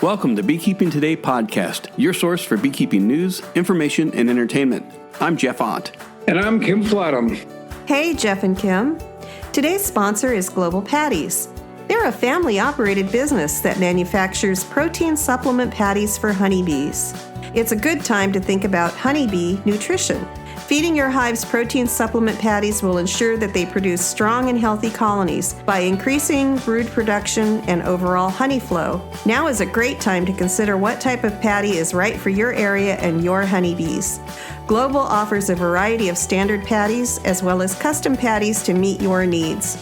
Welcome to Beekeeping Today podcast, your source for beekeeping news, information, and entertainment. I'm Jeff Ott. And I'm Kim Flatham. Hey, Jeff and Kim. Today's sponsor is Global Patties. They're a family-operated business that manufactures protein supplement patties for honeybees. It's a good time to think about honeybee nutrition. Feeding your hives protein supplement patties will ensure that they produce strong and healthy colonies by increasing brood production and overall honey flow. Now is a great time to consider what type of patty is right for your area and your honeybees. Global offers a variety of standard patties as well as custom patties to meet your needs.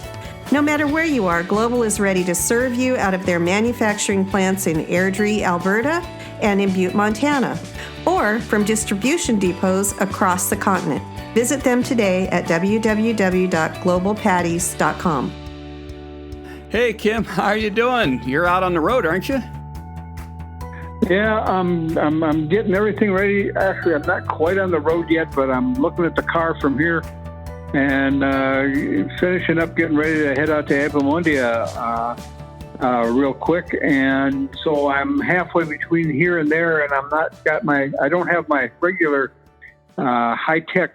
No matter where you are, Global is ready to serve you out of their manufacturing plants in Airdrie, Alberta, and in Butte, Montana, or from distribution depots across the continent. Visit them today at www.globalpatties.com. Hey, Kim, how are you doing? You're out on the road, aren't you? Yeah, I'm getting everything ready. Actually, I'm not quite on the road yet, but I'm looking at the car from here and finishing up, getting ready to head out to Apimondia real quick. And so I'm halfway between here and there, and I don't have my regular high-tech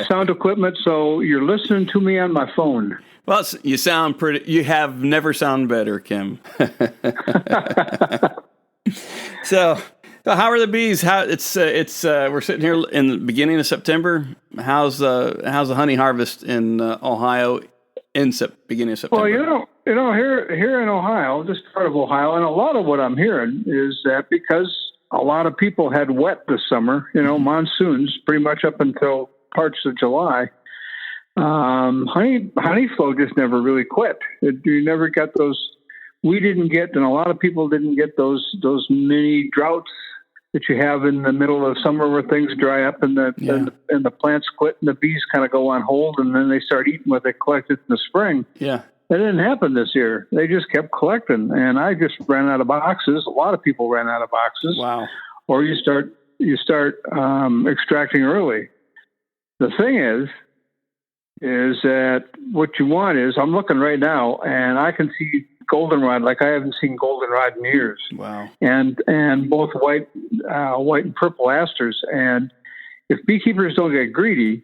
sound equipment, so you're listening to me on my phone. Well, you have never sound better, Kim. So how are the bees? We're sitting here in the beginning of September. How's the honey harvest in Ohio beginning of September? Well, here in Ohio, this part of Ohio, and a lot of what I'm hearing is that because a lot of people had wet this summer, monsoons pretty much up until parts of July, honey flow just never really quit. You never got those. We didn't get, and a lot of people didn't get those mini droughts that you have in the middle of summer where things dry up and the plants quit and the bees kind of go on hold and then they start eating what they collected in the spring. Yeah. That didn't happen this year. They just kept collecting, and I just ran out of boxes. A lot of people ran out of boxes. Wow. Or you start extracting early. The thing is that what you want is, I'm looking right now and I can see goldenrod like I haven't seen goldenrod in years. Wow. And both white and purple asters. And if beekeepers don't get greedy,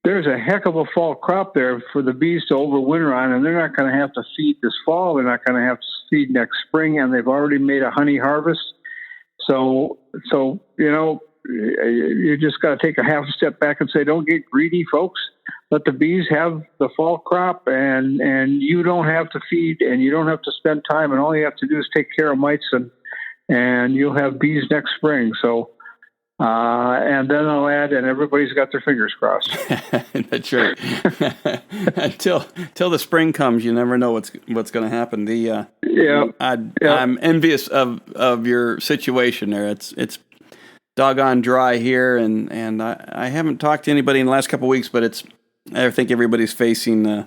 there's a heck of a fall crop there for the bees to overwinter on, and they're not going to have to feed this fall. They're not going to have to feed next spring, and they've already made a honey harvest. So you just got to take a half a step back and say, don't get greedy, folks. Let the bees have the fall crop, and you don't have to feed, and you don't have to spend time, and all you have to do is take care of mites, and you'll have bees next spring. So, and then I'll add, and everybody's got their fingers crossed. That's right. Until the spring comes, you never know what's going to happen. I'm envious of your situation there. It's doggone dry here, and I haven't talked to anybody in the last couple of weeks, but I think everybody's facing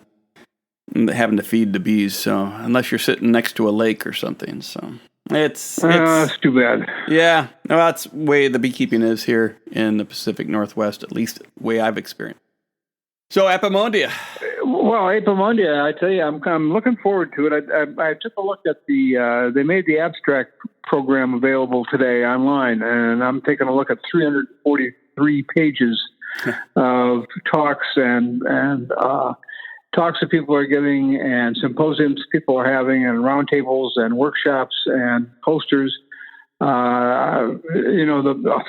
having to feed the bees. So unless you're sitting next to a lake or something, so it's too bad. Yeah, no, that's the way the beekeeping is here in the Pacific Northwest, at least the way I've experienced. So Apimondia. Well, Apimondia, I tell you, I'm looking forward to it. I took a look at they made the abstract program available today online, and I'm taking a look at 343 pages of talks and talks that people are giving and symposiums people are having and roundtables and workshops and posters. The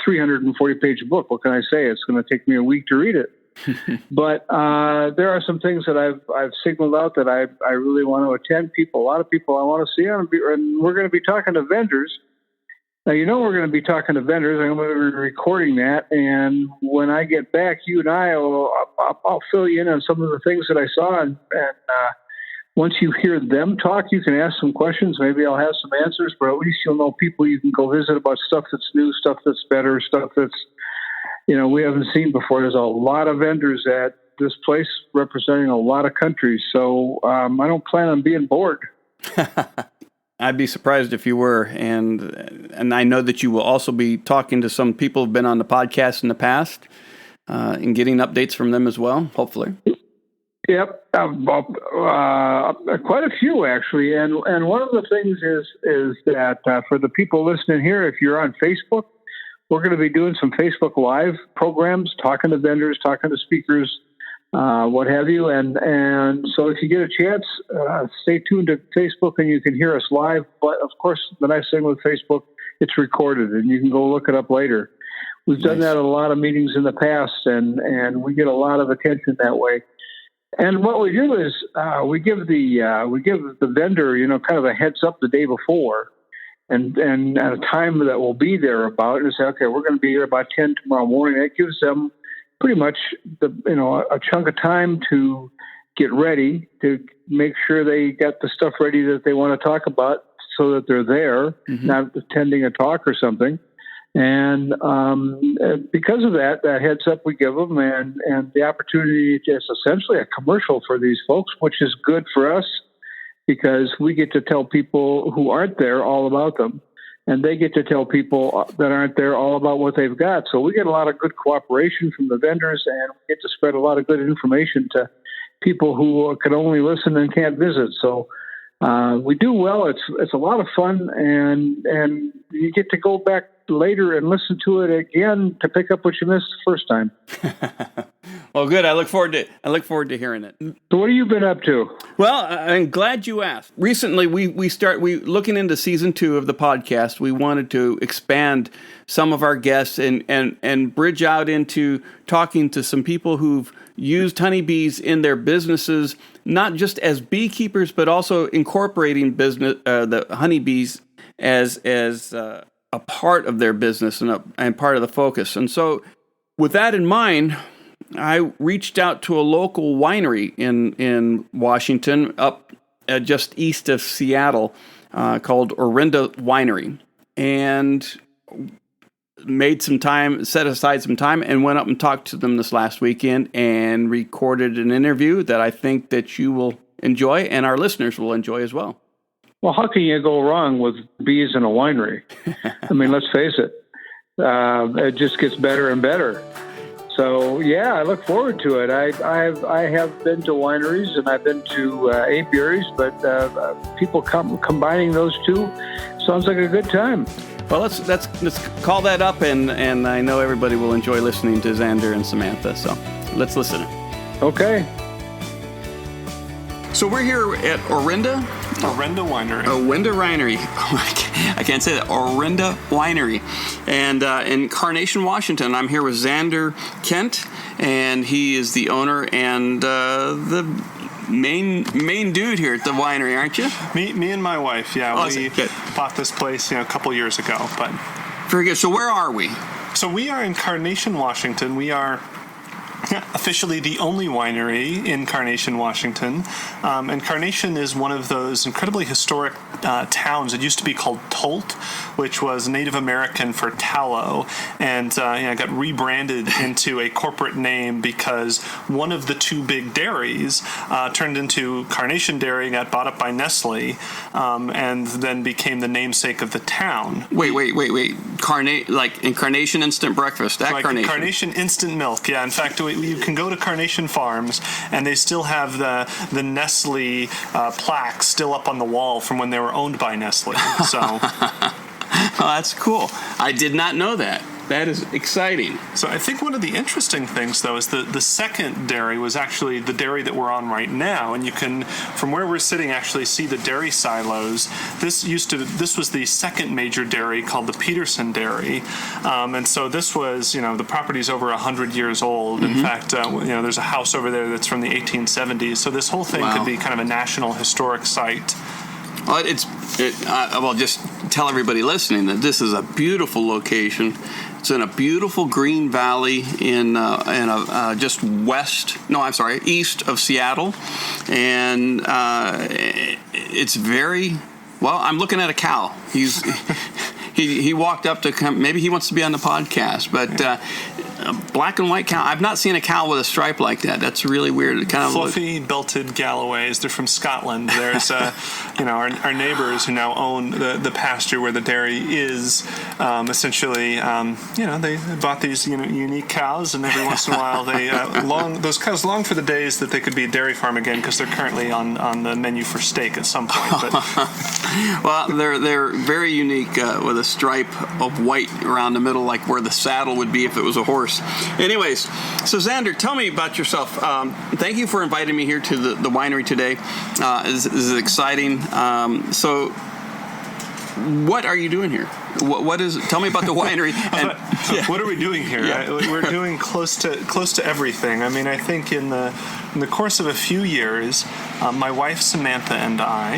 340-page book, what can I say? It's going to take me a week to read it. But there are some things that I've signaled out that I really want to attend. A lot of people I want to see, and we're going to be talking to vendors. Now, we're going to be talking to vendors. I'm going to be recording that, and when I get back, you and I'll fill you in on some of the things that I saw, and once you hear them talk, you can ask some questions. Maybe I'll have some answers, but at least you'll know people you can go visit about stuff that's new, stuff that's better, stuff that's we haven't seen before. There's a lot of vendors at this place representing a lot of countries, so I don't plan on being bored. I'd be surprised if you were, and I know that you will also be talking to some people who've been on the podcast in the past and getting updates from them as well, hopefully. Yep, quite a few actually, and one of the things is that for the people listening here, if you're on Facebook, we're going to be doing some Facebook Live programs, talking to vendors, talking to speakers, what have you, and so if you get a chance, stay tuned to Facebook and you can hear us live. But of course, the nice thing with Facebook, it's recorded and you can go look it up later. We've done that at a lot of meetings in the past, and we get a lot of attention that way. And what we do is we give the vendor, kind of a heads up the day before, and at a time that we'll be there about, and say, okay, we're going to be here about 10 tomorrow morning. That gives them pretty much a chunk of time to get ready, to make sure they got the stuff ready that they want to talk about, so that they're there, not attending a talk or something. And because of that heads up we give them, and the opportunity, it's essentially a commercial for these folks, which is good for us because we get to tell people who aren't there all about them, and they get to tell people that aren't there all about what they've got. So we get a lot of good cooperation from the vendors, and we get to spread a lot of good information to people who can only listen and can't visit. So we do well. It's a lot of fun, and you get to go back later and listen to it again to pick up what you missed the first time. Well, good. I look forward to hearing it. So what have you been up to? Well, I'm glad you asked. Recently, we looking into season 2 of the podcast. We wanted to expand some of our guests and bridge out into talking to some people who've used honeybees in their businesses, not just as beekeepers, but also incorporating the honeybees as a part of their business and part of the focus. And so, with that in mind, I reached out to a local winery in Washington, up just east of Seattle, called Orenda Winery, and set aside some time, and went up and talked to them this last weekend and recorded an interview that I think that you will enjoy and our listeners will enjoy as well. Well, how can you go wrong with bees in a winery? I mean, let's face it. It just gets better and better. So, yeah, I look forward to it. I have been to wineries and I've been to apiaries, but people combining those two sounds like a good time. Well, let's call that up, and I know everybody will enjoy listening to Xander and Samantha. So let's listen. Okay. So we're here at Orenda Winery. Orenda Winery. I can't say that. Orenda Winery. And in Carnation, Washington. I'm here with Xander Kent, and he is the owner and the main dude here at the winery, aren't you? Me and my wife, yeah. We bought this place a couple years ago. But very good. So where are we? So we are in Carnation, Washington. We are officially the only winery in Carnation, Washington. And Carnation is one of those incredibly historic towns. It used to be called Tolt, which was Native American for tallow, and got rebranded into a corporate name because one of the two big dairies turned into Carnation Dairy, got bought up by Nestle, and then became the namesake of the town. Wait. Like in Carnation Instant Breakfast, Carnation Instant Milk, yeah. In fact, you can go to Carnation Farms, and they still have the Nestle plaque still up on the wall from when they were owned by Nestle. So, oh, that's cool. I did not know that. That is exciting. So I think one of the interesting things, though, is the second dairy was actually the dairy that we're on right now, and you can, from where we're sitting, actually see the dairy silos. This was the second major dairy called the Peterson Dairy, and so this was, the property's over 100 years old. Mm-hmm. In fact, there's a house over there that's from the 1870s. So this whole thing could be kind of a national historic site. Well, just tell everybody listening that this is a beautiful location. It's in a beautiful green valley just east of Seattle, and it's very well. I'm looking at a cow. He walked up to come. Maybe he wants to be on the podcast, but black and white cow. I've not seen a cow with a stripe like that. That's really weird. It kind of fluffy belted Galloways. They're from Scotland. There's our neighbors who now own the pasture where the dairy is. Essentially, they bought these unique cows, and every once in a while those cows long for the days that they could be a dairy farm again, because they're currently on the menu for steak at some point. But well, they're very unique with a stripe of white around the middle, like where the saddle would be if it was a horse. Anyways, so Xander, tell me about yourself. Thank you for inviting me here to the winery today. This is exciting. So what are you doing here? What is? Tell me about the winery. What are we doing here? Yeah. We're doing close to everything. I mean, I think in the course of a few years, my wife Samantha and I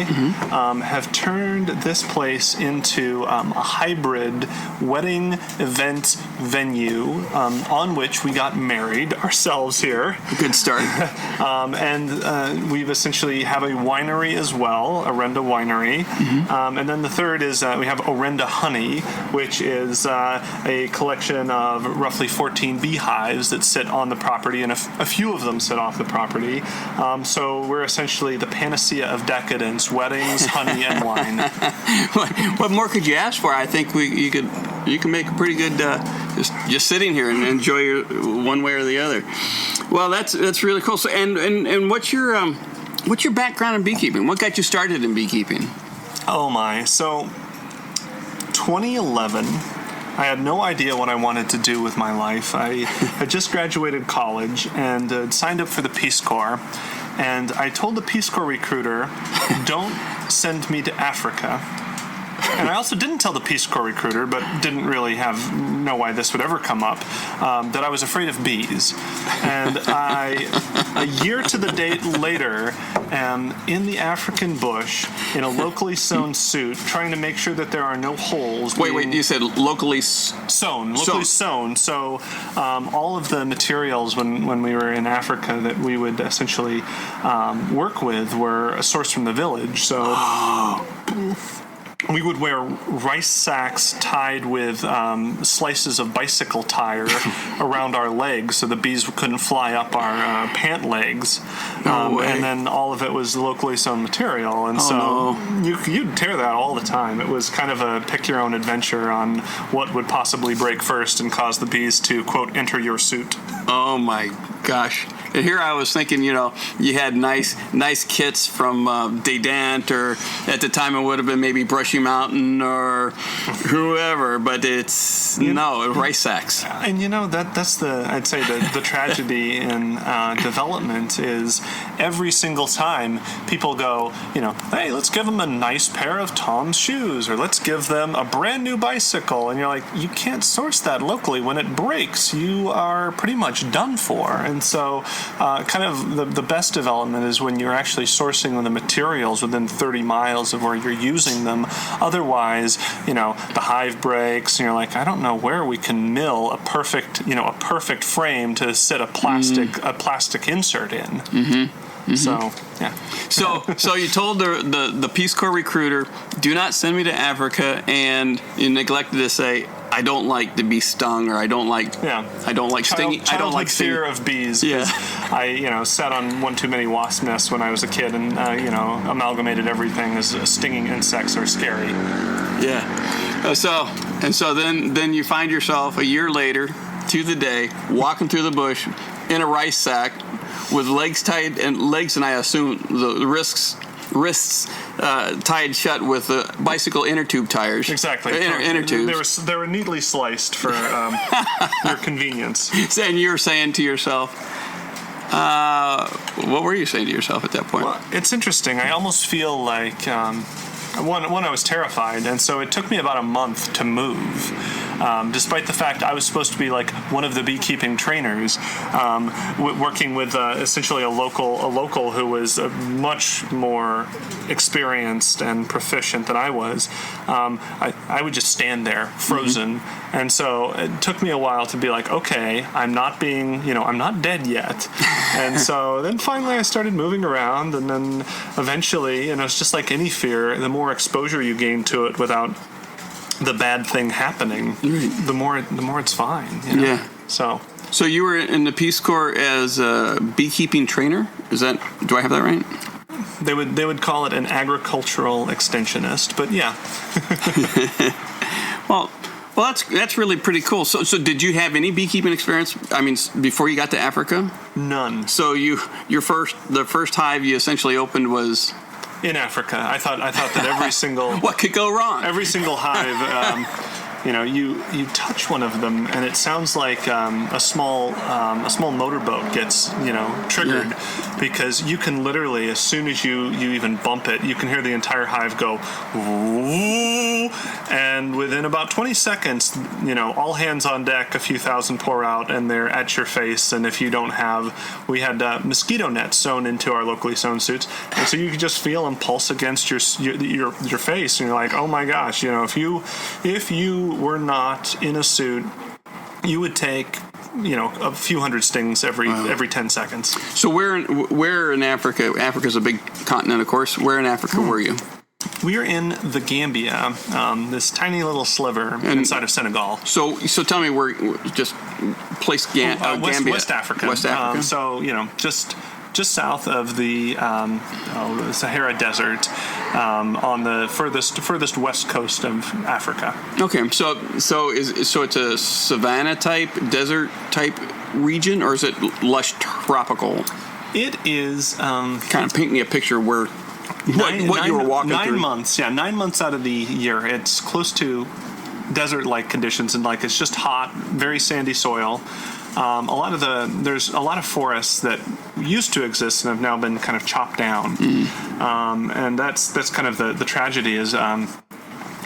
have turned this place into a hybrid wedding event venue on which we got married ourselves here. Good start. And we've essentially have a winery as well, Orenda Winery. And then the third is we have Orenda Honey, which is a collection of roughly 14 beehives that sit on the property, and a few of them sit off the property. So we're essentially the panacea of decadence: weddings, honey, and wine. What more could you ask for? I think you can make a pretty good just sitting here and enjoy your one way or the other. Well, that's really cool. So and what's your background in beekeeping? What got you started in beekeeping? Oh my! So 2011, I had no idea what I wanted to do with my life. I had just graduated college and signed up for the Peace Corps. And I told the Peace Corps recruiter, don't send me to Africa. And I also didn't tell the Peace Corps recruiter, but didn't really know why this would ever come up, that I was afraid of bees. And a year to the date later, am in the African bush in a locally sewn suit, trying to make sure that there are no holes. Wait, you said locally sewn. Locally sewn. So all of the materials when we were in Africa that we would essentially work with were sourced from the village. So we would wear rice sacks tied with slices of bicycle tire around our legs so the bees couldn't fly up our pant legs. And then all of it was locally sewn material. And you'd tear that all the time. It was kind of a pick-your-own adventure on what would possibly break first and cause the bees to, quote, enter your suit. Oh, my gosh. And here I was thinking, you had nice kits from Dedant, or at the time it would have been maybe Brushy Mountain or whoever, but it's rice sacks. And that's I'd say the tragedy in development is every single time people go, hey, let's give them a nice pair of Tom's shoes, or let's give them a brand new bicycle, and you're like, you can't source that locally. When it breaks, you are pretty much done for. And so kind of the best development is when you're actually sourcing the materials within 30 miles of where you're using them. Otherwise, the hive breaks, and you're like, I don't know where we can mill a perfect frame to sit a plastic insert in. Mm-hmm. So, yeah. So you told the Peace Corps recruiter, do not send me to Africa, and you neglected to say, I don't like to be stung, or I don't like stinging. I don't like fear of bees. Yeah. I sat on one too many wasp nests when I was a kid, and amalgamated everything as stinging insects are scary. Yeah. So then you find yourself a year later, to the day, walking through the bush in a rice sack with legs tied, and I assume the wrists tied shut with bicycle inner tube tires. Exactly. Inner tubes. They were neatly sliced for your convenience. And you were saying to yourself, what were you saying to yourself at that point? Well, it's interesting. I almost feel like one, I was terrified, and so it took me about a month to move. Despite the fact I was supposed to be like one of the beekeeping trainers, working with essentially a local who was much more experienced and proficient than I was. I would just stand there frozen, and so it took me a while to be like, okay, I'm not dead yet. And so then finally I started moving around, and then eventually, it's just like any fear, the more exposure you gain to it without the bad thing happening, the more it's fine. Yeah. So So you were in the Peace Corps as a beekeeping trainer? Do I have that right? They would call it an agricultural extensionist, but yeah. Well, that's really pretty cool. So did you have any beekeeping experience? I mean, before you got to Africa? None. So the first hive you essentially opened was in Africa. I thought that every single what could go wrong? Every single hive. You touch one of them, and it sounds like a small motorboat gets triggered, because you can literally, as soon as you even bump it, you can hear the entire hive go, woo, and within about 20 seconds, all hands on deck, a few thousand pour out, and they're at your face. And if you don't we had mosquito nets sewn into our locally sewn suits, and so you could just feel them pulse against your face, and you're like, oh my gosh, if you were not in a suit, you would take a few hundred stings every 10 seconds. So where in Africa? Africa's a big continent, of course. Where in Africa were you? We are in the Gambia, this tiny little sliver inside of Senegal. So tell me where, just place Gambia. West Africa. West Africa. Just south of the Sahara Desert, on the furthest west coast of Africa. Okay, so it's a savanna type, desert type region, or is it lush tropical? It is kind of paint me a picture where what you were walking through. 9 months, 9 months out of the year, it's close to desert-like conditions, and it's just hot, very sandy soil. There's a lot of forests that used to exist and have now been kind of chopped down, and that's kind of the tragedy is,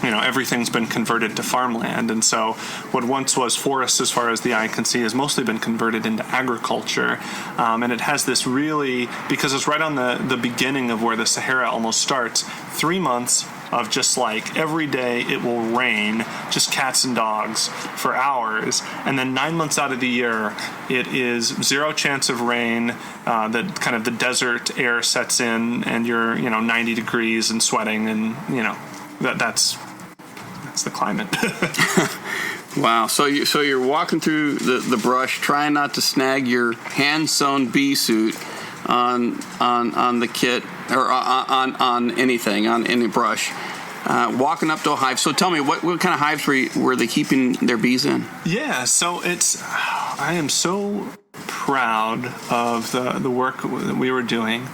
everything's been converted to farmland, and so what once was forest, as far as the eye can see, has mostly been converted into agriculture, and it has this really, because it's right on the beginning of where the Sahara almost starts, 3 months of just every day it will rain, just cats and dogs for hours, and then 9 months out of the year it is zero chance of rain. That kind of the desert air sets in, and you're 90 degrees and sweating, and that's the climate. Wow. So you're walking through the brush, trying not to snag your hand sewn bee suit on the kit, or on anything, on any brush, walking up to a hive. So tell me, what kind of hives were they keeping their bees in? Yeah, so I am so proud of the work that we were doing.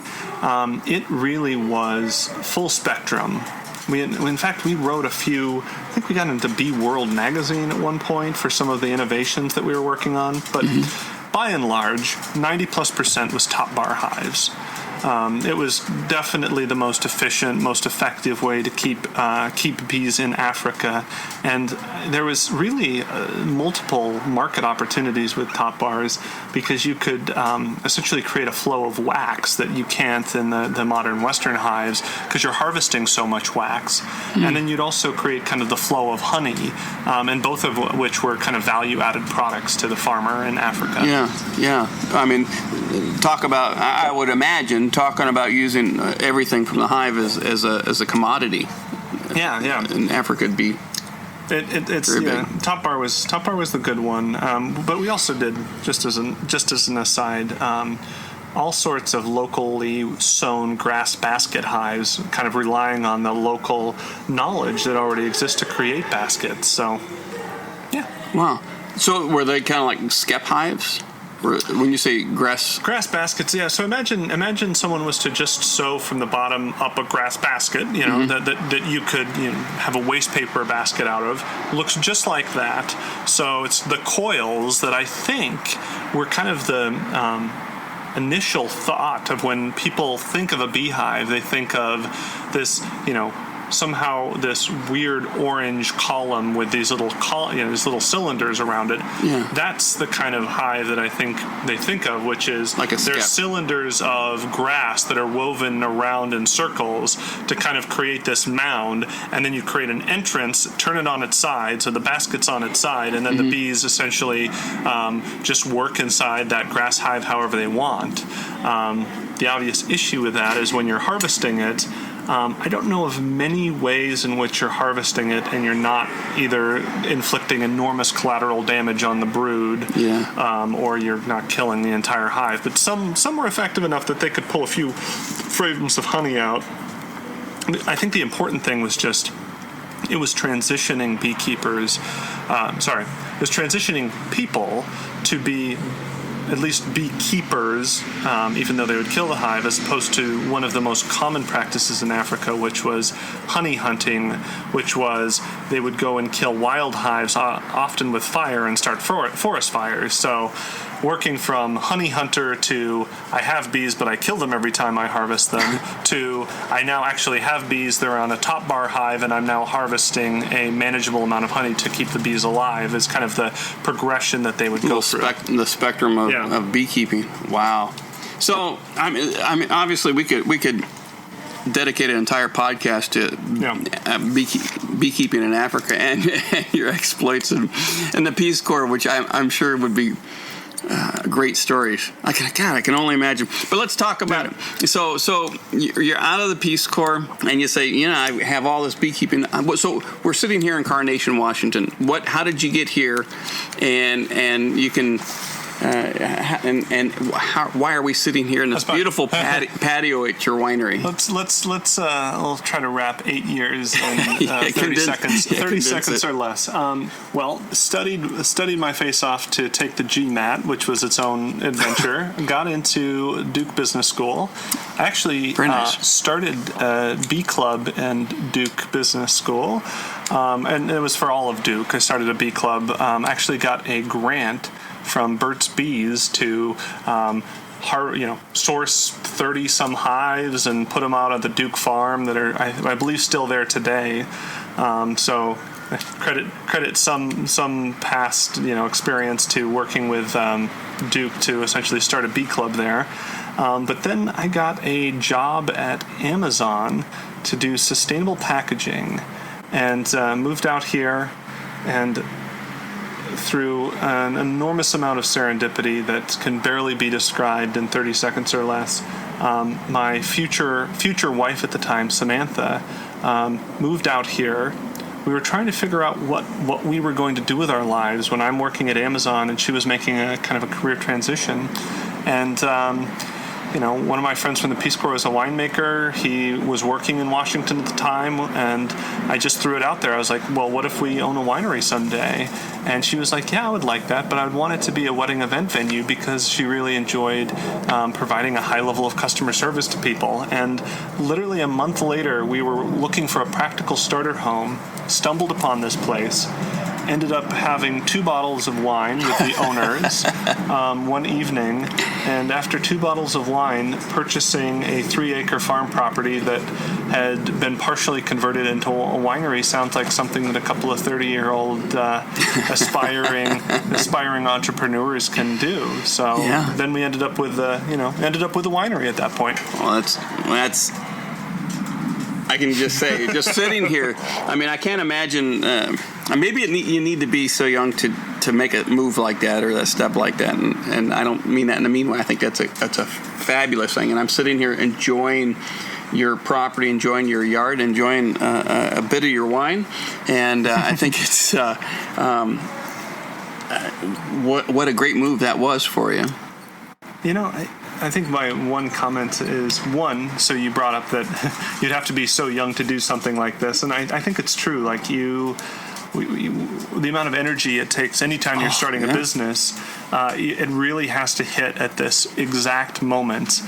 It really was full spectrum. In fact, we wrote I think we got into Bee World magazine at one point for some of the innovations that we were working on, but by and large, 90+% was top bar hives. It was definitely the most efficient, most effective way to keep bees in Africa, and there was really multiple market opportunities with top bars, because you could essentially create a flow of wax that you can't in the modern Western hives, because you're harvesting so much wax, and then you'd also create kind of the flow of honey, and both of which were kind of value-added products to the farmer in Africa. Yeah. I mean, I would imagine talking about using everything from the hive as a commodity. Yeah. In Africa, it'd be it's big. Top bar was the good one, but we also did, just as an aside, all sorts of locally sewn grass basket hives, kind of relying on the local knowledge that already exists to create baskets. So, yeah. Wow. So were they kind of like skep hives? When you say grass baskets, yeah. So imagine someone was to just sew from the bottom up a grass basket, that you could have a waste paper basket out of. It looks just like that. So it's the coils that I think were kind of the initial thought of when people think of a beehive. They think of this, somehow this weird orange column with these little these little cylinders around it. Yeah. That's the kind of hive that I think they think of, which is like they're cylinders of grass that are woven around in circles to kind of create this mound, and then you create an entrance, turn it on its side, so the basket's on its side, and then the bees essentially just work inside that grass hive however they want. The obvious issue with that is when you're harvesting it, I don't know of many ways in which you're harvesting it and you're not either inflicting enormous collateral damage on the brood, or you're not killing the entire hive. But some were effective enough that they could pull a few fragrance of honey out. I think the important thing was just it was transitioning beekeepers. It was transitioning people to be at least beekeepers, even though they would kill the hive, as opposed to one of the most common practices in Africa, which was honey hunting, which was they would go and kill wild hives, often with fire, and start forest fires. So working from honey hunter to I have bees, but I kill them every time I harvest them, to I now actually have bees, they're on a top bar hive, and I'm now harvesting a manageable amount of honey to keep the bees alive, is kind of the progression that they would go through. The spectrum of beekeeping. Wow. So, I mean, obviously we could dedicate an entire podcast to beekeeping in Africa and your exploits and the Peace Corps, which I'm sure would be great stories. I can only imagine. But let's talk about it. So you're out of the Peace Corps, and you say, I have all this beekeeping. So we're sitting here in Carnation, Washington. How did you get here? And you can. Why are we sitting here in this beautiful patio at your winery? We'll try to wrap 8 years in 30 seconds. 30 seconds or less. Studied my face off to take the GMAT, which was its own adventure. Got into Duke Business School. Actually, started Bee Club and Duke Business School, and it was for all of Duke. I started a bee club. Actually, got a grant from Burt's Bees to source 30 some hives and put them out at the Duke farm that are I believe still there today. So credit some past experience to working with Duke to essentially start a bee club there. But then I got a job at Amazon to do sustainable packaging, and moved out here, and through an enormous amount of serendipity that can barely be described in 30 seconds or less, my future wife at the time, Samantha, moved out here. We were trying to figure out what we were going to do with our lives when I'm working at Amazon and she was making a kind of a career transition. And one of my friends from the Peace Corps was a winemaker. He was working in Washington at the time, and I just threw it out there. I was like, well, what if we own a winery someday? And she was like, yeah, I would like that, but I would want it to be a wedding event venue, because she really enjoyed providing a high level of customer service to people. And literally a month later, we were looking for a practical starter home, stumbled upon this place, ended up having 2 bottles of wine with the owners one evening, and after 2 bottles of wine, purchasing a 3-acre farm property that had been partially converted into a winery sounds like something that a couple of 30-year-old aspiring entrepreneurs can do. So then we ended up with a winery at that point. Well, that's. I can just say, just sitting here, I mean, I can't imagine. Maybe you need to be so young to make a move like that or a step like that, and I don't mean that in a mean way. I think that's a fabulous thing. And I'm sitting here enjoying your property, enjoying your yard, enjoying a bit of your wine, and I think it's what a great move that was for you. I think my one comment is, so you brought up that you'd have to be so young to do something like this. And I think it's true. Like the amount of energy it takes anytime you're starting a business, it really has to hit at this exact moment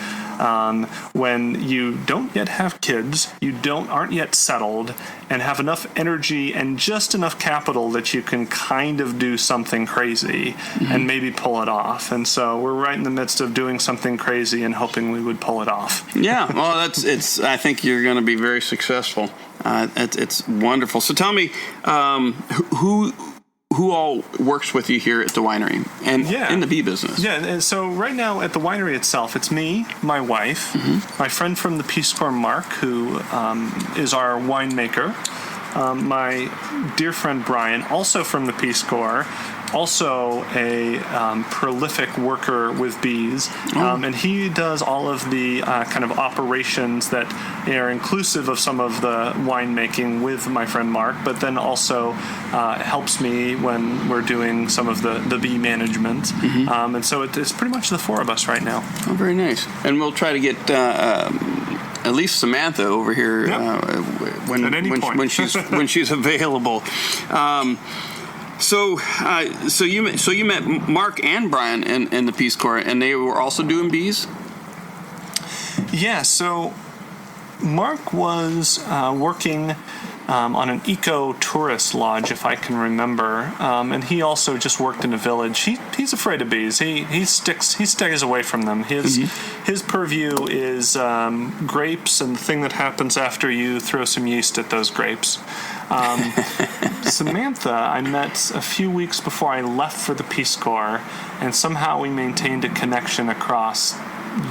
when you don't yet have kids, aren't yet settled, and have enough energy and just enough capital that you can kind of do something crazy and maybe pull it off. And so we're right in the midst of doing something crazy and hoping we would pull it off. Yeah, well, I think you're going to be very successful. It's wonderful. So tell me, who all works with you here at the winery and in the bee business? Yeah, and so right now at the winery itself, it's me, my wife, my friend from the Peace Corps, Mark, who is our winemaker, my dear friend Brian, also from the Peace Corps, also a prolific worker with bees, and he does all of the kind of operations that are inclusive of some of the winemaking with my friend Mark, but then also helps me when we're doing some of the bee management. And so it's pretty much the four of us right now. Oh, very nice. And we'll try to get at least Samantha over here when she's available. So you met Mark and Brian in the Peace Corps, and they were also doing bees? Yeah, so Mark was working on an eco-tourist lodge, if I can remember, and he also just worked in a village. He's afraid of bees. He stays away from them. His purview is grapes and the thing that happens after you throw some yeast at those grapes. Samantha, I met a few weeks before I left for the Peace Corps, and somehow we maintained a connection across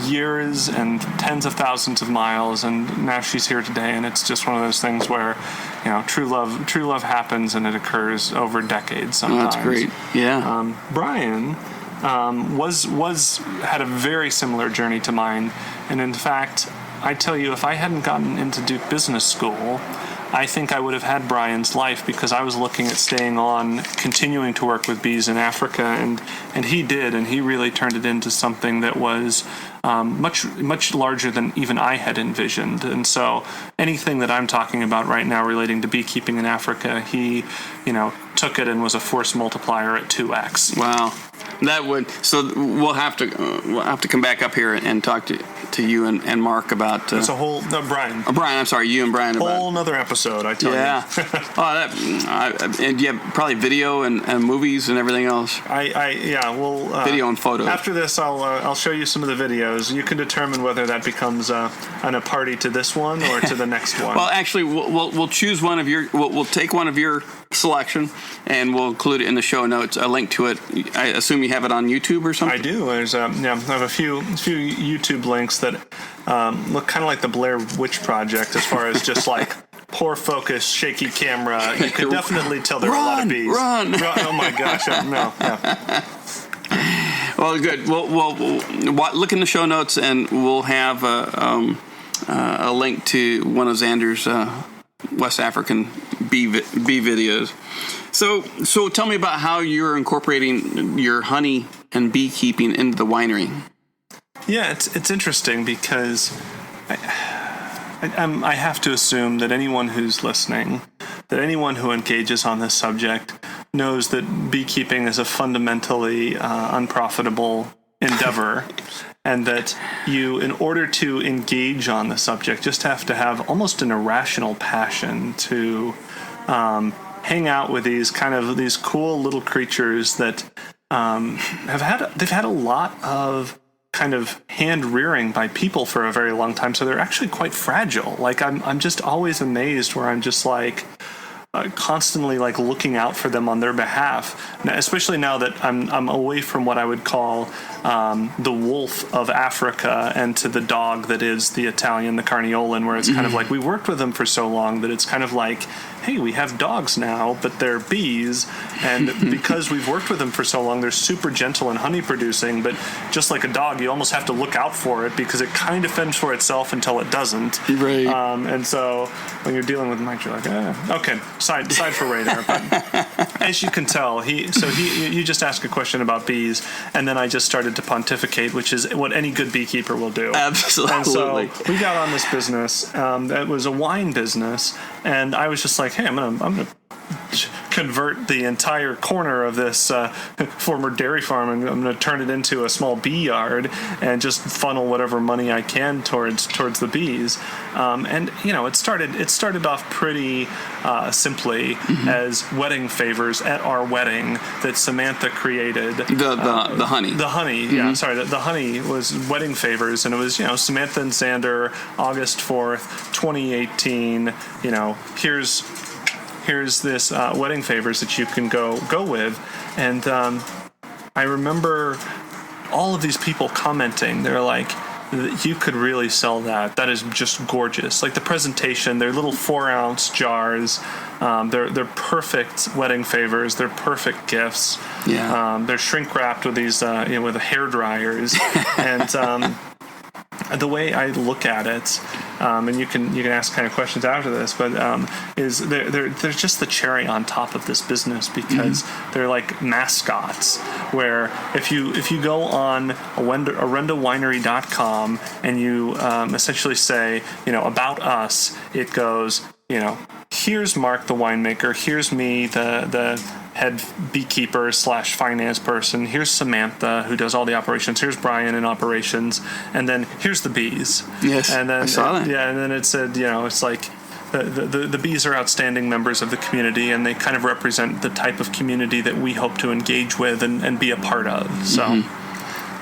years and tens of thousands of miles, and now she's here today, and it's just one of those things where, true love happens, and it occurs over decades sometimes. Oh, that's great. Yeah. Brian had a very similar journey to mine, and in fact, I tell you, if I hadn't gotten into Duke Business School, I think I would have had Brian's life, because I was looking at staying on, continuing to work with bees in Africa, and he did, and he really turned it into something that was much larger than even I had envisioned. And so anything that I'm talking about right now relating to beekeeping in Africa, he, took it and was a force multiplier at 2x. Wow. So we'll have to come back up here and talk to you and Mark about. It's a whole Brian. Brian, I'm sorry, you and Brian. Whole another episode, I tell you. Yeah. And you have probably video and movies and everything else. We'll video and photos. After this, I'll show you some of the videos. You can determine whether that becomes a party to this one or to the next one. Well, actually, we'll choose one of your. We'll take one of your selection, and we'll include it in the show notes. A link to it. I assume you have it on YouTube or something. I do. There's I have a few YouTube links that look kind of like the Blair Witch Project, as far as just like poor focus, shaky camera. You can definitely tell there are a lot of bees. Run! Oh my gosh! No. Yeah. Well, good. We'll look in the show notes, and we'll have a link to one of Xander's West African bee videos. So tell me about how you're incorporating your honey and beekeeping into the winery. Yeah, it's interesting, because I have to assume that anyone who's listening, that anyone who engages on this subject, knows that beekeeping is a fundamentally unprofitable endeavor, and that you, in order to engage on the subject, just have to have almost an irrational passion to hang out with these cool little creatures that they've had a lot of kind of hand rearing by people for a very long time, so they're actually quite fragile. Like I'm just always amazed, where I'm just like constantly like looking out for them on their behalf, especially now that I'm away from what I would call the wolf of Africa, and to the dog that is the Italian, the Carniolan, where it's kind of like we worked with them for so long that it's kind of like, hey, we have dogs now, but they're bees, and because we've worked with them for so long, they're super gentle and honey producing, but just like a dog, you almost have to look out for it, because it kind of fends for itself until it doesn't. Right. And so when you're dealing with Mike, you're like, okay, side for Ray there. But as you can tell, you just asked a question about bees, and then I just started to pontificate, which is what any good beekeeper will do. Absolutely. And so we got on this business that was a wine business, and I was just like, hey, I'm gonna convert the entire corner of this former dairy farm, and I'm going to turn it into a small bee yard and just funnel whatever money I can towards the bees. And it started off pretty simply as wedding favors at our wedding that Samantha created. The honey. The honey. Yeah, sorry. The honey was wedding favors, and it was Samantha and Xander, August 4th, 2018. Here's this wedding favors that you can go with. And I remember all of these people commenting. They're like, you could really sell that. That is just gorgeous. Like the presentation, they're little 4-ounce jars. They're perfect wedding favors. They're perfect gifts. Yeah. They're shrink wrapped with these, with hair dryers. And the way I look at it, and you can ask kind of questions after this, but is they're just the cherry on top of this business, because they're like mascots. Where if you go on OrendaWinery.com and you essentially say, about us, it goes, here's Mark the winemaker, here's me the head beekeeper / finance person, here's Samantha who does all the operations, here's Brian in operations, and then here's the bees. Yes, and then I saw that. Yeah, and then it said, it's like the bees are outstanding members of the community, and they kind of represent the type of community that we hope to engage with and be a part of. So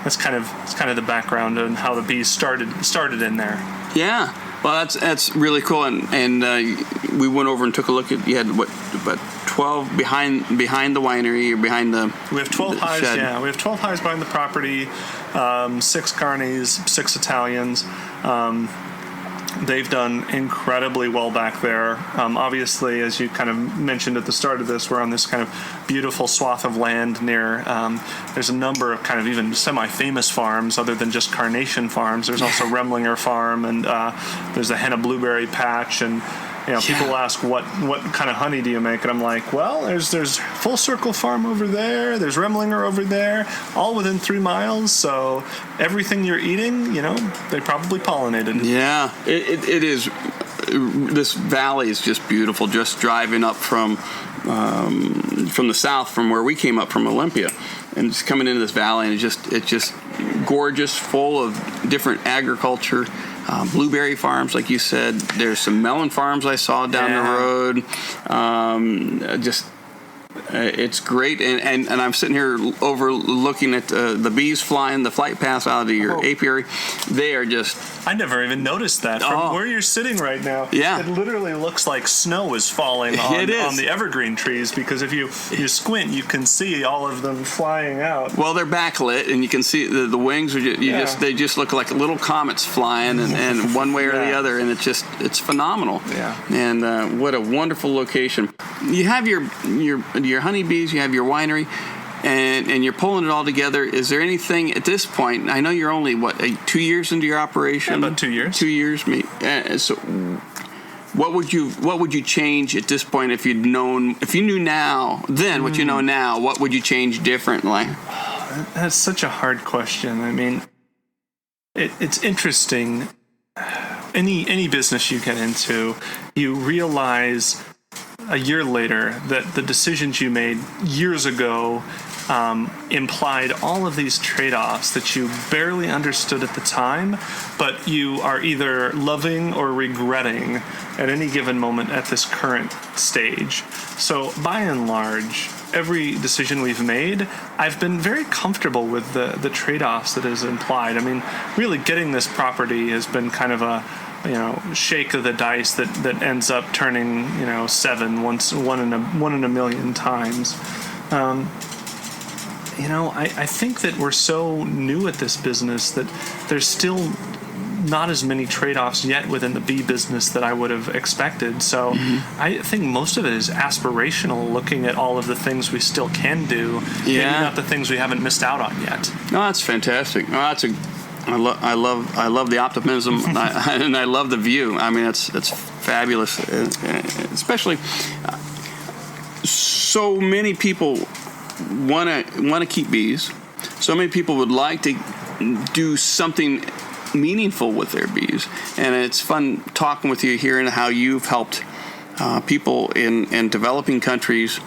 that's kind of the background on how the bees started in there. Yeah. Well, that's really cool, and we went over and took a look at. You had about 12 behind the winery, or behind the. We have 12 hives. Shed. Yeah, we have 12 hives behind the property. 6 carnies, 6 Italians. They've done incredibly well back there. Obviously, as you kind of mentioned at the start of this, we're on this kind of beautiful swath of land near. There's a number of kind of even semi-famous farms other than just Carnation farms. There's also Remlinger Farm, and there's a henna blueberry patch, and people ask what kind of honey do you make, and I'm like, well, there's Full Circle Farm over there, there's Remlinger over there, all within 3 miles. So everything you're eating, they probably pollinated. Yeah, it is. This valley is just beautiful. Just driving up from the south, from where we came up from Olympia, and just coming into this valley, and it's just gorgeous, full of different agriculture. Blueberry farms, like you said. There's some melon farms I saw down the road. It's great, and I'm sitting here overlooking at the bees flying the flight paths out of your apiary. They are just. I never even noticed that from where you're sitting right now. Yeah, it literally looks like snow is falling on the evergreen trees, because if you squint, you can see all of them flying out. Well, they're backlit, and you can see the wings are they just look like little comets flying, and one way or the other, and it's phenomenal. Yeah, and what a wonderful location. You have your honeybees, you have your winery, and you're pulling it all together. Is there anything at this point? I know you're only 2 years into your operation. Yeah, about 2 years. 2 years, so what would you change at this point if you knew now then what you know now? What would you change differently? That's such a hard question. I mean, it's interesting. Any business you get into, you realize a year later that the decisions you made years ago implied all of these trade-offs that you barely understood at the time, but you are either loving or regretting at any given moment at this current stage. So by and large, every decision we've made, I've been very comfortable with the trade-offs that is implied. I mean, really getting this property has been kind of a shake of the dice that ends up turning 7 once, one in a million times. I think that we're so new at this business that there's still not as many trade-offs yet within the bee business that I would have expected. So I think most of it is aspirational, looking at all of the things we still can do, maybe not the things we haven't missed out on yet. No, that's fantastic. No, I love the optimism, and I love the view. I mean, it's fabulous, especially so many people want to keep bees. So many people would like to do something meaningful with their bees, and it's fun talking with you, hearing how you've helped people in developing countries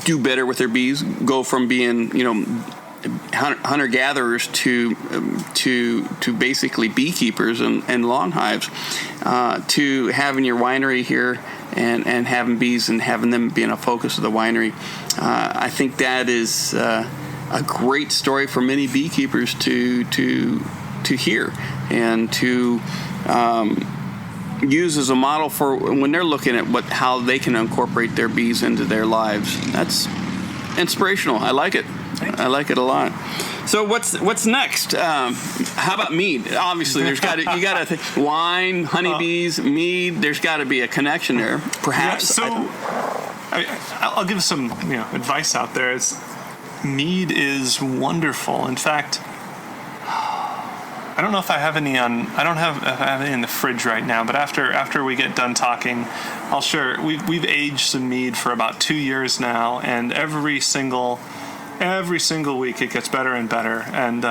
do better with their bees, go from being hunter-gatherers to basically beekeepers and lawn hives, to having your winery here and having bees and having them being a focus of the winery. I think that is a great story for many beekeepers to hear and to use as a model for when they're looking at how they can incorporate their bees into their lives. That's inspirational. I like it. I like it a lot. So what's next? How about mead? Obviously, you got to wine, honeybees, mead. There's got to be a connection there, perhaps. Yeah, I'll give some advice out there. Mead is wonderful. In fact, I don't know if I have any on. I don't have any in the fridge right now. But after we get done talking, I'll share. We've aged some mead for about 2 years now, and every single week it gets better and better. And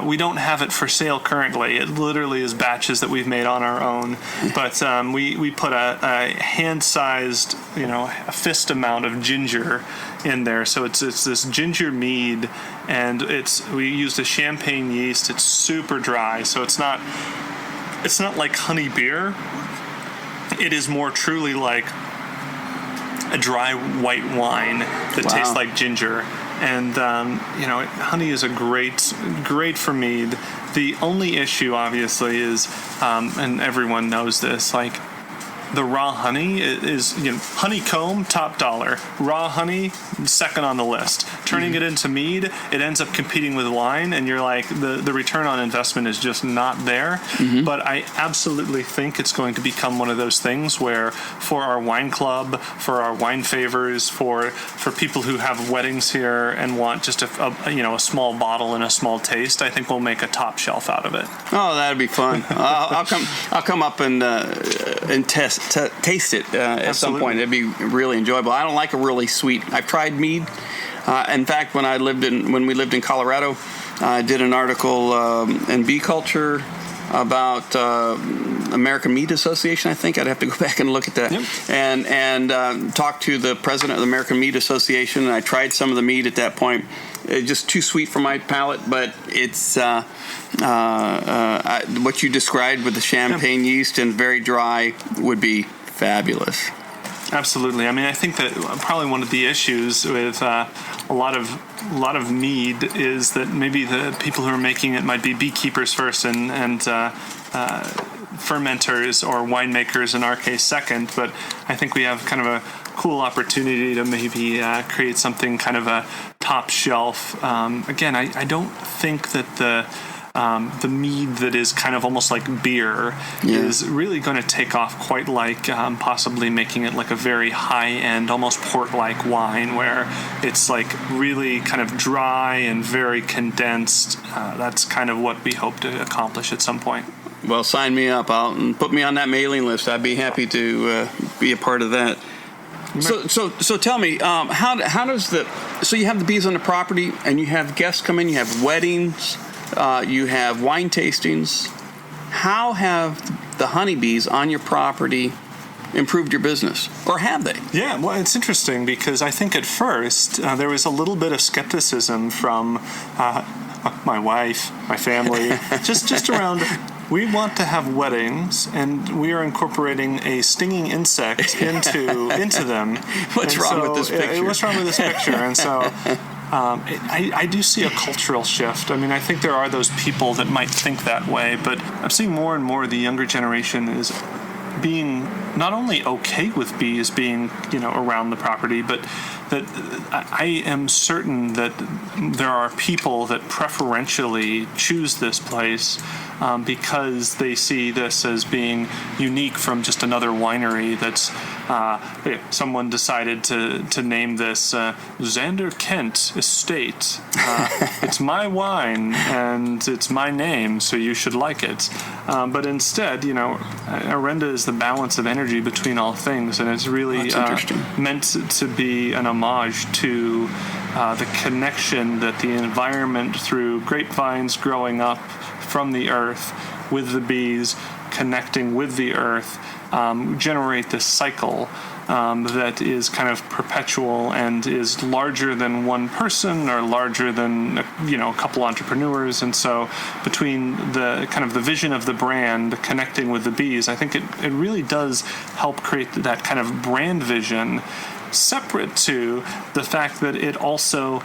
we don't have it for sale currently. It literally is batches that we've made on our own. But we put a hand-sized, a fist amount of ginger in there. So it's this ginger mead, and we used a champagne yeast. It's super dry, so it's not like honey beer. It is more truly like a dry white wine that tastes like ginger. And honey is a great for mead. The only issue, obviously, is, and everyone knows this, like the raw honey is honeycomb, top dollar. Raw honey, second on the list. Turning it into mead, it ends up competing with wine, and you're like, the return on investment is just not there. But I absolutely think it's going to become one of those things where, for our wine club, for our wine favors, for people who have weddings here and want just a small bottle and a small taste, I think we'll make a top shelf out of it. Oh, that'd be fun. I'll come up and taste it at some point. It'd be really enjoyable. I don't like a really sweet. I've tried mead. In fact, when we lived in Colorado, I did an article in Bee Culture about American Mead Association. I think I'd have to go back and look at that. Yep. And talk to the president of the American Mead Association. And I tried some of the mead at that point. It's just too sweet for my palate, but it's what you described with the champagne yeast and very dry would be fabulous. Absolutely. I mean, I think that probably one of the issues with a lot of mead is that maybe the people who are making it might be beekeepers first and fermenters or winemakers in our case second. But I think we have kind of a cool opportunity to maybe create something kind of a top shelf. Again, I don't think that the mead that is kind of almost like beer is really going to take off quite like possibly making it like a very high-end, almost port-like wine where it's like really kind of dry and very condensed. That's kind of what we hope to accomplish at some point. Well, sign me up. Put me on that mailing list. I'd be happy to be a part of that. So tell me, how does so you have the bees on the property and you have guests come in, you have weddings, you have wine tastings. How have the honeybees on your property improved your business, or have they? Yeah, well, it's interesting because I think at first there was a little bit of skepticism from my wife, my family, just around. We want to have weddings, and we are incorporating a stinging insect into them. What's wrong with this picture? What's wrong with this picture? And so I do see a cultural shift. I mean, I think there are those people that might think that way, but I'm seeing more and more the younger generation is being not only okay with bees being, around the property, but that I am certain that there are people that preferentially choose this place because they see this as being unique from just another winery that's someone decided to name this Xander Kent Estate. It's my wine and it's my name, so you should like it. But instead, Orenda is the balance of energy between all things, and it's really meant to be an homage to the connection that the environment, through grapevines growing up from the earth with the bees, connecting with the earth, generate this cycle that is kind of perpetual and is larger than one person or larger than a couple entrepreneurs. And so between the kind of the vision of the brand connecting with the bees, I think it really does help create that kind of brand vision, separate to the fact that it also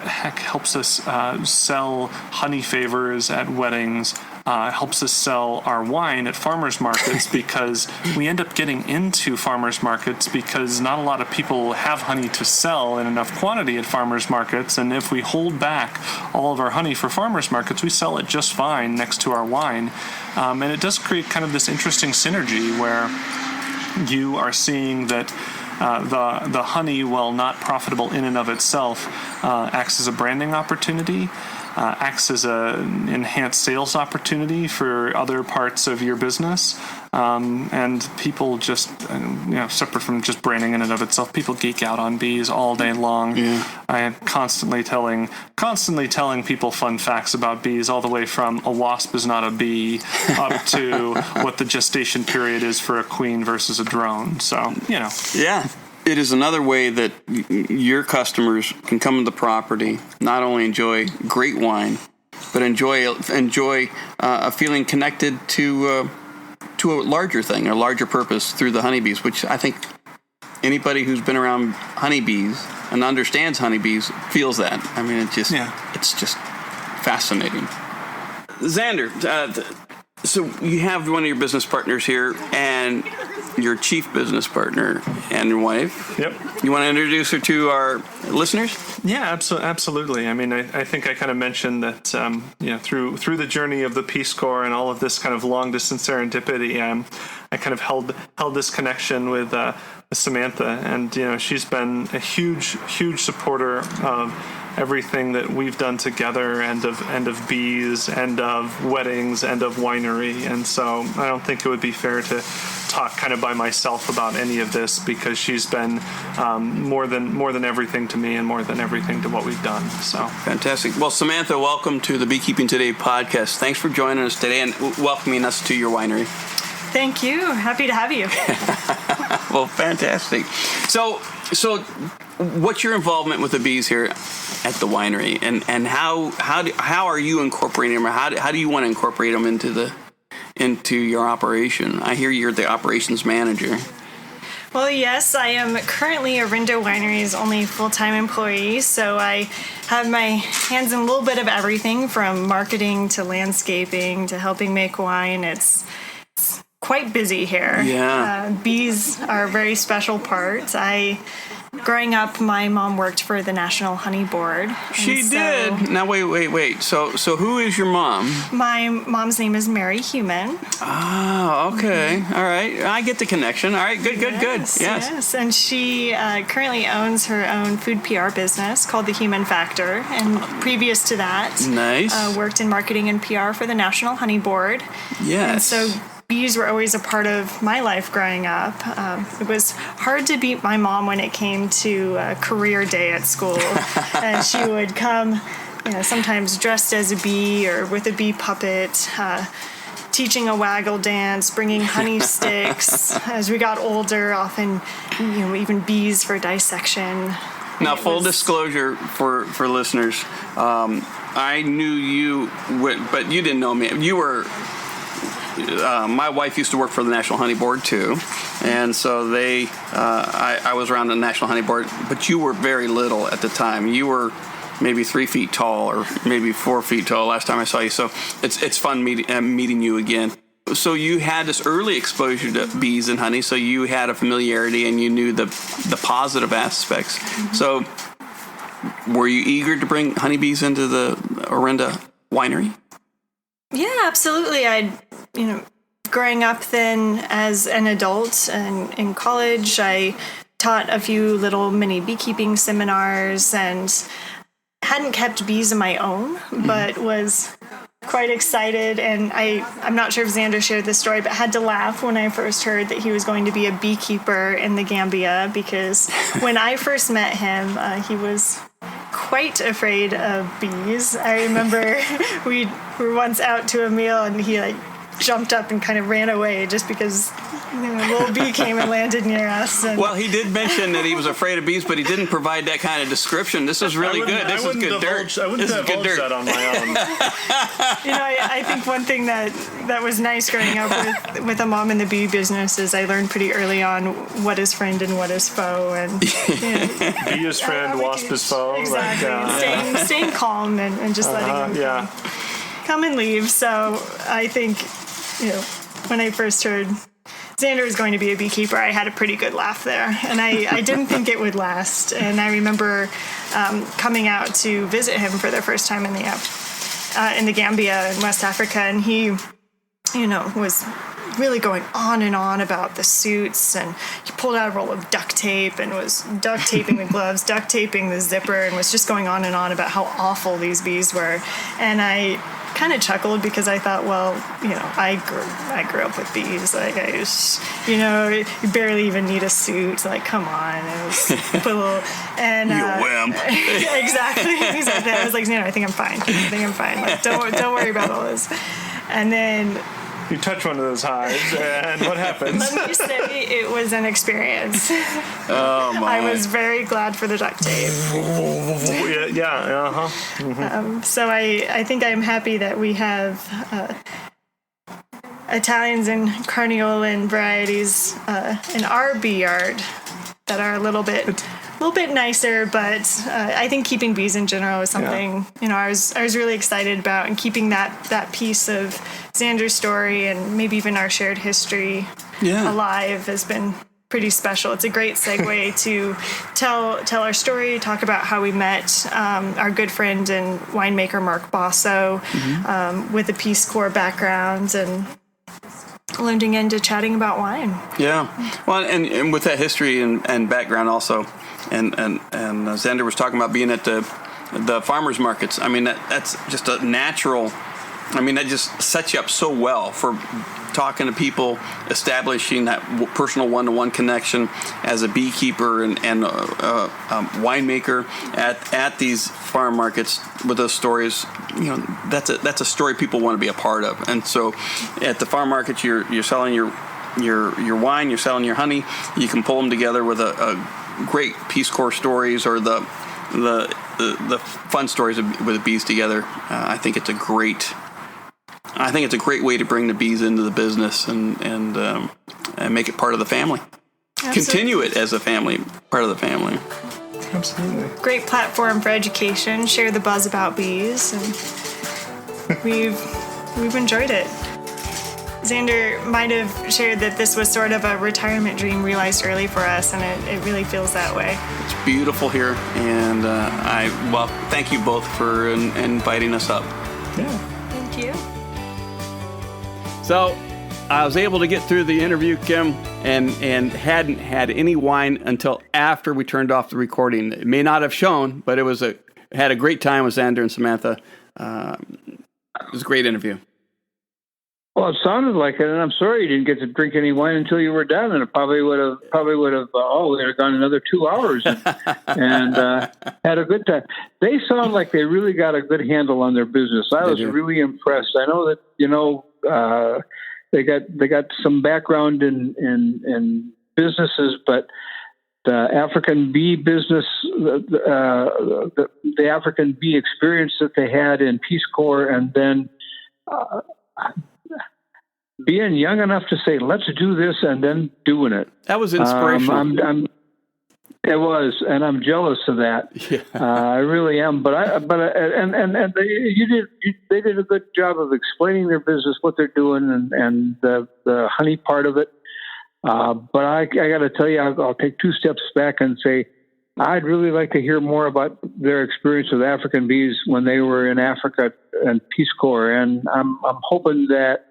helps us sell honey favors at weddings, helps us sell our wine at farmers markets because we end up getting into farmers markets because not a lot of people have honey to sell in enough quantity at farmers markets. And if we hold back all of our honey for farmers markets, we sell it just fine next to our wine. And it does create kind of this interesting synergy where you are seeing that the honey, while not profitable in and of itself, acts as a branding opportunity, acts as an enhanced sales opportunity for other parts of your business. And people just, separate from just branding in and of itself, people geek out on bees all day long. Yeah. I am constantly telling people fun facts about bees, all the way from a wasp is not a bee up to what the gestation period is for a queen versus a drone. So, Yeah. It is another way that your customers can come to the property, not only enjoy great wine, but enjoy a feeling connected to a larger thing, a larger purpose through the honeybees, which I think anybody who's been around honeybees and understands honeybees feels that. I mean, it's just fascinating. Xander, so you have one of your business partners here, and your chief business partner and your wife. Yep. You want to introduce her to our listeners? Yeah, absolutely. I mean, I think I kind of mentioned that, through the journey of the Peace Corps and all of this kind of long distance serendipity, I kind of held this connection with Samantha, and she's been a huge supporter of everything that we've done together, and of bees, and of weddings, and of winery. And so I don't think it would be fair to talk kind of by myself about any of this, because she's been more than everything to me, and more than everything to what we've done. So fantastic. Well, Samantha, welcome to the Beekeeping Today podcast. Thanks for joining us today and welcoming us to your winery. Thank you. Happy to have you. Well, fantastic. So what's your involvement with the bees here at the winery, and how are you incorporating them, or how do you want to incorporate them into your operation? I hear you're the operations manager. Well, yes, I am currently Orenda Winery's only full-time employee, so I have my hands in a little bit of everything, from marketing to landscaping to helping make wine. It's quite busy here. Yeah. Bees are a very special part. Growing up, my mom worked for the National Honey Board. She did. Now, wait. So who is your mom? My mom's name is Mary Human. Ah, okay. Mm-hmm. All right. I get the connection. All right. Good. Yes. And she currently owns her own food PR business called The Human Factor. And previous to that, worked in marketing and PR for the National Honey Board. Yes. And so bees were always a part of my life growing up. It was hard to beat my mom when it came to career day at school. And she would come, sometimes dressed as a bee or with a bee puppet, teaching a waggle dance, bringing honey sticks. As we got older, often, even bees for dissection. Now, full disclosure for listeners, I knew you, but you didn't know me. You were... my wife used to work for the National Honey Board too, and so I was around the National Honey Board, but you were very little at the time. You were maybe 3 feet tall, or maybe 4 feet tall last time I saw you, so it's fun meeting you again. So you had this early exposure to bees and honey, so you had a familiarity and you knew the positive aspects. So were you eager to bring honeybees into the Orenda Winery? Yeah, absolutely. Growing up then as an adult and in college, I taught a few little mini beekeeping seminars and hadn't kept bees of my own, but was quite excited. And I'm not sure if Xander shared this story, but had to laugh when I first heard that he was going to be a beekeeper in the Gambia, because when I first met him, he was quite afraid of bees. I remember we were once out to a meal and he jumped up and kind of ran away just because a little bee came and landed near us. And well, he did mention that he was afraid of bees, but he didn't provide that kind of description. This is really good. This is good dirt. I wouldn't divulge that on my own. I think one thing that was nice growing up with a mom in the bee business is I learned pretty early on what is friend and what is foe. And bee is friend, wasp is foe. Exactly. Staying calm and just letting them come and leave. So I think, when I first heard Xander was going to be a beekeeper, I had a pretty good laugh there. And I didn't think it would last. And I remember coming out to visit him for the first time in the Gambia in West Africa. And he, was really going on and on about the suits, and he pulled out a roll of duct tape and was duct taping the gloves, duct taping the zipper, and was just going on and on about how awful these bees were. And I kind of chuckled because I thought, well, I grew up with bees. Like, I just, you barely even need a suit. Like, come on. It was put a little, and you wimp. Exactly. I was like, I think I'm fine. Like, don't worry about all this. And then you touch one of those hives, and what happens? Let me say, it was an experience. Oh, my. I was very glad for the duct tape. Yeah, uh-huh. Mm-hmm. So I think I'm happy that we have Italians and Carniolan varieties in our bee yard that are a little bit nicer, but I think keeping bees in general is something I was really excited about, and keeping that piece of Xander's story and maybe even our shared history alive has been pretty special. It's a great segue to tell our story, talk about how we met our good friend and winemaker Mark Basso, with a Peace Corps background, and blending into chatting about wine. Yeah, well, and with that history and background also, and Xander was talking about being at the farmers markets. I mean, that's just a natural. I mean, that just sets you up so well for talking to people, establishing that personal one-to-one connection as a beekeeper and winemaker at these farm markets with those stories. That's a story people want to be a part of. And so, at the farm markets, you're selling your wine, you're selling your honey. You can pull them together with a great Peace Corps stories, or the fun stories with bees together. I think it's a great way to bring the bees into the business and make it part of the family. Absolutely. Continue it as a family, part of the family. Absolutely. Great platform for education. Share the buzz about bees, and we've enjoyed it. Xander might have shared that this was sort of a retirement dream realized early for us, and it really feels that way. It's beautiful here, and thank you both for inviting us up. Yeah. Thank you. So, I was able to get through the interview, Kim, and hadn't had any wine until after we turned off the recording. It may not have shown, but had a great time with Xander and Samantha. It was a great interview. Well, it sounded like it, and I'm sorry you didn't get to drink any wine until you were done, and it probably would have. We would have gone another 2 hours and had a good time. They sound like they really got a good handle on their business. I was really impressed. I know that they got some background in businesses, but the African bee business, the African bee experience that they had in Peace Corps, and then being young enough to say, let's do this, and then doing it. That was inspirational. It was, and I'm jealous of that. Yeah. I really am. They did a good job of explaining their business, what they're doing, and the honey part of it. But I got to tell you, I'll take 2 steps back and say, I'd really like to hear more about their experience with African bees when they were in Africa and Peace Corps, and I'm hoping that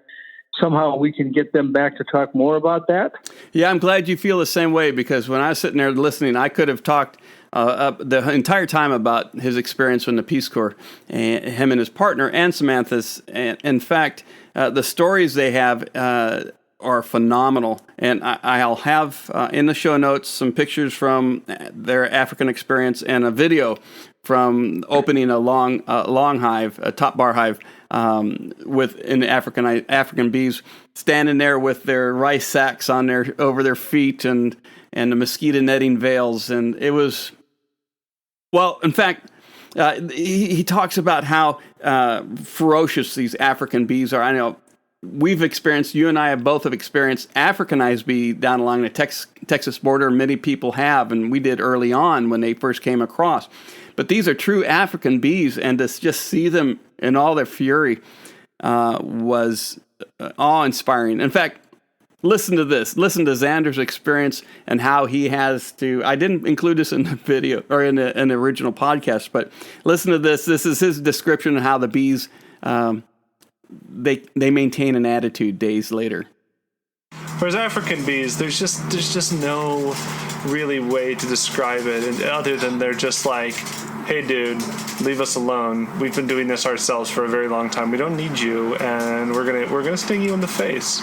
somehow we can get them back to talk more about that. Yeah, I'm glad you feel the same way, because when I was sitting there listening, I could have talked the entire time about his experience in the Peace Corps, and him and his partner, and Samantha's. And in fact, the stories they have are phenomenal. And I'll have in the show notes some pictures from their African experience and a video from opening a long hive, a top bar hive, with African bees standing there with their rice sacks on over their feet and the mosquito netting veils, and it was, well, in fact, he talks about how ferocious these African bees are. I know you and I both have experienced Africanized bee down along the Texas border. Many people have, and we did early on when they first came across. But these are true African bees, and to just see them in all their fury, was awe-inspiring. In fact, listen to this. Listen to Xander's experience and how he has to. I didn't include this in the video or in the original podcast, but listen to this. This is his description of how the bees they maintain an attitude days later. Whereas African bees, there's just no really way to describe it, other than they're just like, hey dude, leave us alone. We've been doing this ourselves for a very long time. We don't need you, and we're gonna sting you in the face.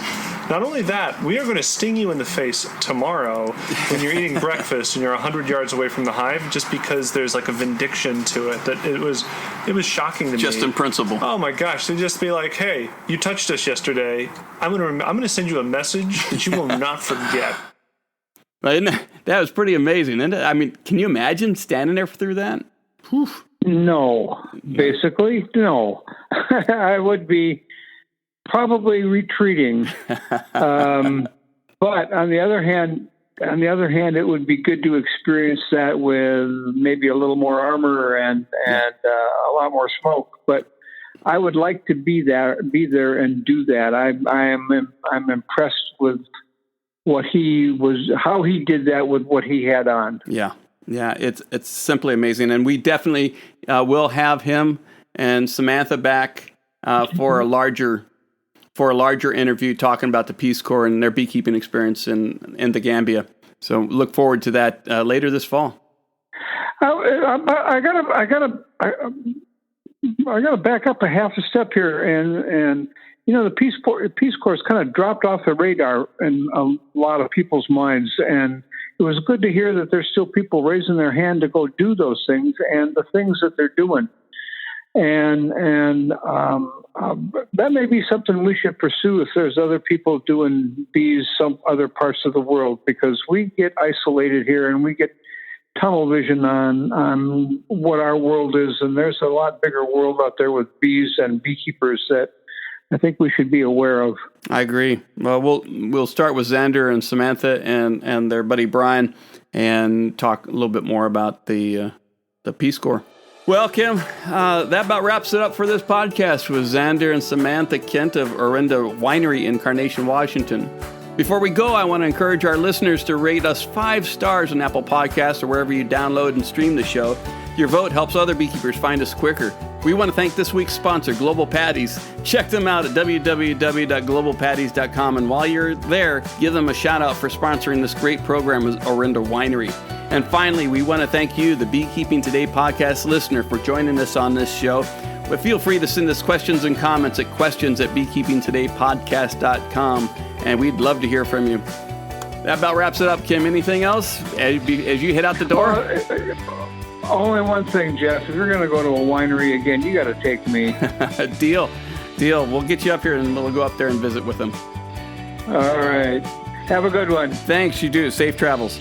Not only that, we are going to sting you in the face tomorrow when you're eating breakfast and you're 100 yards away from the hive, just because there's like a vindication to it. That it was shocking to me. Just in principle. Oh my gosh! They'd just be like, "Hey, you touched us yesterday. I'm gonna send you a message that you will not forget." That was pretty amazing, isn't it? I mean, can you imagine standing there through that? Whew. No, basically no. I would be probably retreating. But on the other hand, it would be good to experience that with maybe a little more armor and a lot more smoke. But I would like to be there and do that. I'm impressed with how he did that with what he had on. Yeah, it's simply amazing, and we definitely will have him and Samantha back for a larger interview talking about the Peace Corps and their beekeeping experience in the Gambia. So look forward to that later this fall. I gotta back up a half a step here, and the Peace Corps has kind of dropped off the radar in a lot of people's minds, and it was good to hear that there's still people raising their hand to go do those things and the things that they're doing. And that may be something we should pursue if there's other people doing bees some other parts of the world, because we get isolated here and we get tunnel vision on what our world is, and there's a lot bigger world out there with bees and beekeepers that I think we should be aware of. I agree. Well, we'll start with Xander and Samantha and their buddy Brian and talk a little bit more about the Peace Corps. Well, Kim, that about wraps it up for this podcast with Xander and Samantha Kent of Orenda Winery in Carnation, Washington. Before we go, I want to encourage our listeners to rate us 5 stars on Apple Podcasts or wherever you download and stream the show. Your vote helps other beekeepers find us quicker. We want to thank this week's sponsor, Global Patties. Check them out at www.globalpatties.com, and while you're there, give them a shout out for sponsoring this great program with Orenda Winery. And finally, we want to thank you, the Beekeeping Today podcast listener, for joining us on this show. But feel free to send us questions and comments at questions@beekeepingtodaypodcast.com, and we'd love to hear from you. That about wraps it up, Kim. Anything else as you head out the door? Only one thing, Jeff. If you're going to go to a winery again, you got to take me. Deal. We'll get you up here and we'll go up there and visit with them. All right. Have a good one. Thanks, you do. Safe travels.